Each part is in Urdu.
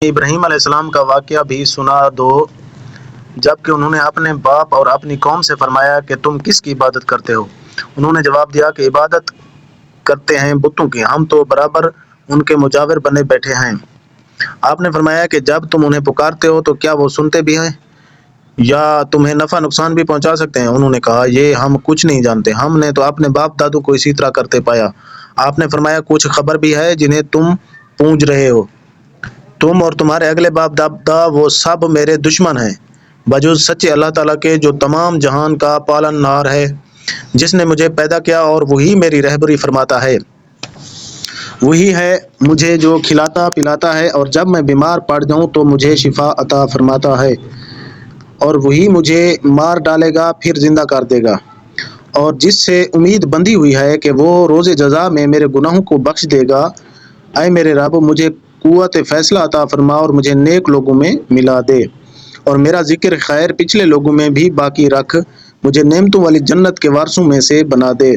ابراہیم علیہ السلام کا واقعہ بھی سنا دو جبکہ انہوں نے اپنے باپ اور اپنی قوم سے فرمایا کہ تم کس کی عبادت کرتے ہو؟ انہوں نے جواب دیا کہ عبادت کرتے ہیں بتوں کی، ہم تو برابر ان کے مجاور بنے بیٹھے ہیں۔ آپ نے فرمایا کہ جب تم انہیں پکارتے ہو تو کیا وہ سنتے بھی ہیں یا تمہیں نفع نقصان بھی پہنچا سکتے ہیں؟ انہوں نے کہا یہ ہم کچھ نہیں جانتے، ہم نے تو اپنے باپ دادوں کو اسی طرح کرتے پایا۔ آپ نے فرمایا کچھ خبر بھی ہے جنہیں تم پوج رہے ہو، تم اور تمہارے اگلے باپ دادا وہ سب میرے دشمن ہیں بجز سچے اللہ تعالیٰ کے جو تمام جہان کا پالن ہار ہے، جس نے مجھے پیدا کیا اور وہی میری رہبری فرماتا ہے۔ وہی ہے مجھے جو کھلاتا پلاتا ہے اور جب میں بیمار پڑ جاؤں تو مجھے شفا عطا فرماتا ہے، اور وہی مجھے مار ڈالے گا پھر زندہ کر دے گا، اور جس سے امید بندھی ہوئی ہے کہ وہ روز جزا میں میرے گناہوں کو بخش دے گا۔ اے میرے رب، مجھے قوت فیصلہ عطا فرما اور مجھے نیک لوگوں میں ملا دے، اور میرا ذکر خیر پچھلے لوگوں میں بھی باقی رکھ، مجھے نعمتوں والی جنت کے وارثوں میں سے بنا دے،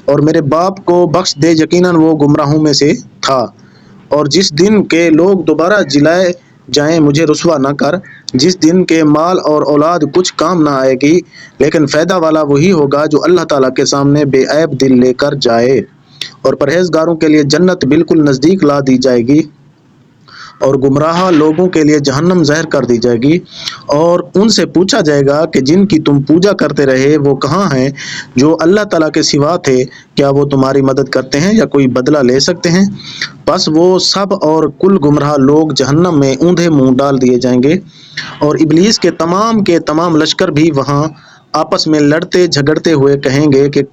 اور میرے باپ کو بخش دے، یقیناً وہ گمراہوں میں سے تھا۔ اور جس دن کے لوگ دوبارہ جلائے جائیں مجھے رسوا نہ کر، جس دن کے مال اور اولاد کچھ کام نہ آئے گی، لیکن فائدہ والا وہی ہوگا جو اللہ تعالیٰ کے سامنے بے عیب دل لے کر جائے، اور پرہیزگاروں کے لیے جنت بالکل نزدیک لا دی جائے گی، اور گمراہ لوگوں کے لیے جہنم زہر کر دی جائے گی۔ اور ان سے پوچھا جائے گا کہ جن کی تم پوجا کرتے رہے وہ کہاں ہیں جو اللہ تعالیٰ کے سوا تھے، کیا وہ تمہاری مدد کرتے ہیں یا کوئی بدلہ لے سکتے ہیں؟ پس وہ سب اور کل گمراہ لوگ جہنم میں اوندھے منہ ڈال دیے جائیں گے، اور ابلیس کے تمام لشکر بھی وہاں آپس میں لڑتے جھگڑتے ہوئے کہیں گے کہ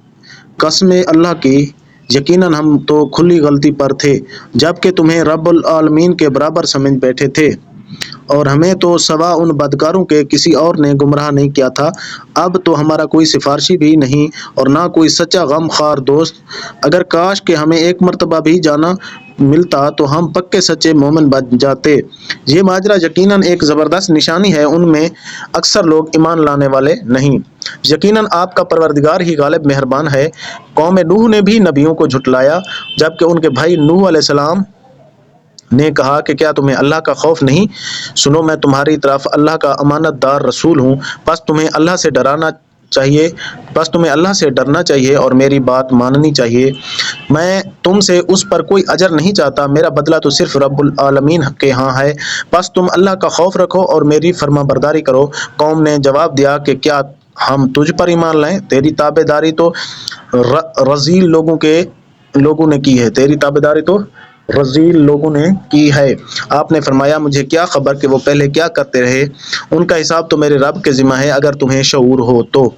قسم اللہ کی، یقیناً ہم تو کھلی غلطی پر تھے جبکہ تمہیں رب العالمین کے برابر سمجھ بیٹھے تھے، اور ہمیں تو سوا ان بدکاروں کے کسی اور نے گمراہ نہیں کیا تھا۔ اب تو ہمارا کوئی سفارشی بھی نہیں اور نہ کوئی سچا غم خوار دوست، اگر کاش کہ ہمیں ایک مرتبہ بھی جانا ملتا تو ہم پکے سچے مومن بن جاتے۔ یہ ماجرا یقیناً ایک زبردست نشانی ہے، ان میں اکثر لوگ ایمان لانے والے نہیں۔ یقیناً آپ کا پروردگار ہی غالب مہربان ہے۔ قوم نوح نے بھی نبیوں کو جھٹلایا جبکہ ان کے بھائی نوح علیہ السلام نے کہا کہ کیا تمہیں اللہ کا خوف نہیں؟ سنو، میں تمہاری طرف اللہ کا امانت دار رسول ہوں، پس تمہیں اللہ سے ڈرنا چاہیے اور میری بات ماننی چاہیے۔ میں تم سے اس پر کوئی اجر نہیں چاہتا، میرا بدلہ تو صرف رب العالمین کے ہاں ہے، پس تم اللہ کا خوف رکھو اور میری فرما برداری کرو۔ قوم نے جواب دیا کہ کیا ہم تجھ پر ایمان لائیں؟ تیری تابع داری تو رذیل لوگوں نے کی ہے، تیری تابع داری تو رذیل لوگوں نے کی ہے۔ آپ نے فرمایا مجھے کیا خبر کہ وہ پہلے کیا کرتے رہے، ان کا حساب تو میرے رب کے ذمہ ہے، اگر تمہیں شعور ہو تو۔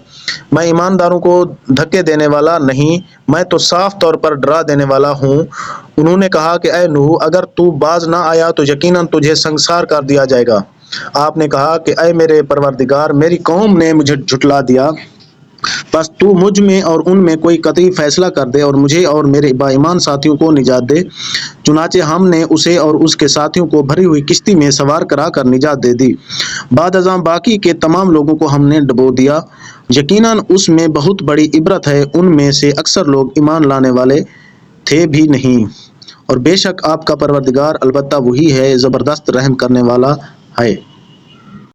میں ایمانداروں کو دھکے دینے والا نہیں، میں تو صاف طور پر ڈرا دینے والا ہوں۔ انہوں نے کہا کہ اے نوح، اگر تو باز نہ آیا تو یقیناً تجھے سنگسار کر دیا جائے گا۔ آپ نے کہا کہ اے میرے پروردگار، میری قوم نے مجھے جھٹلا دیا، پس تو مجھ میں اور ان میں کوئی قطعی فیصلہ کر دے اور مجھے اور میرے با ایمان ساتھیوں کو نجات دے۔ چنانچہ ہم نے اسے اور اس کے ساتھیوں کو بھری ہوئی کشتی میں سوار کرا کر نجات دے دی، بعد ازاں باقی کے تمام لوگوں کو ہم نے ڈبو دیا۔ یقیناً اس میں بہت بڑی عبرت ہے، ان میں سے اکثر لوگ ایمان لانے والے تھے بھی نہیں، اور بے شک آپ کا پروردگار البتہ وہی ہے زبردست رحم کرنے والا ہے۔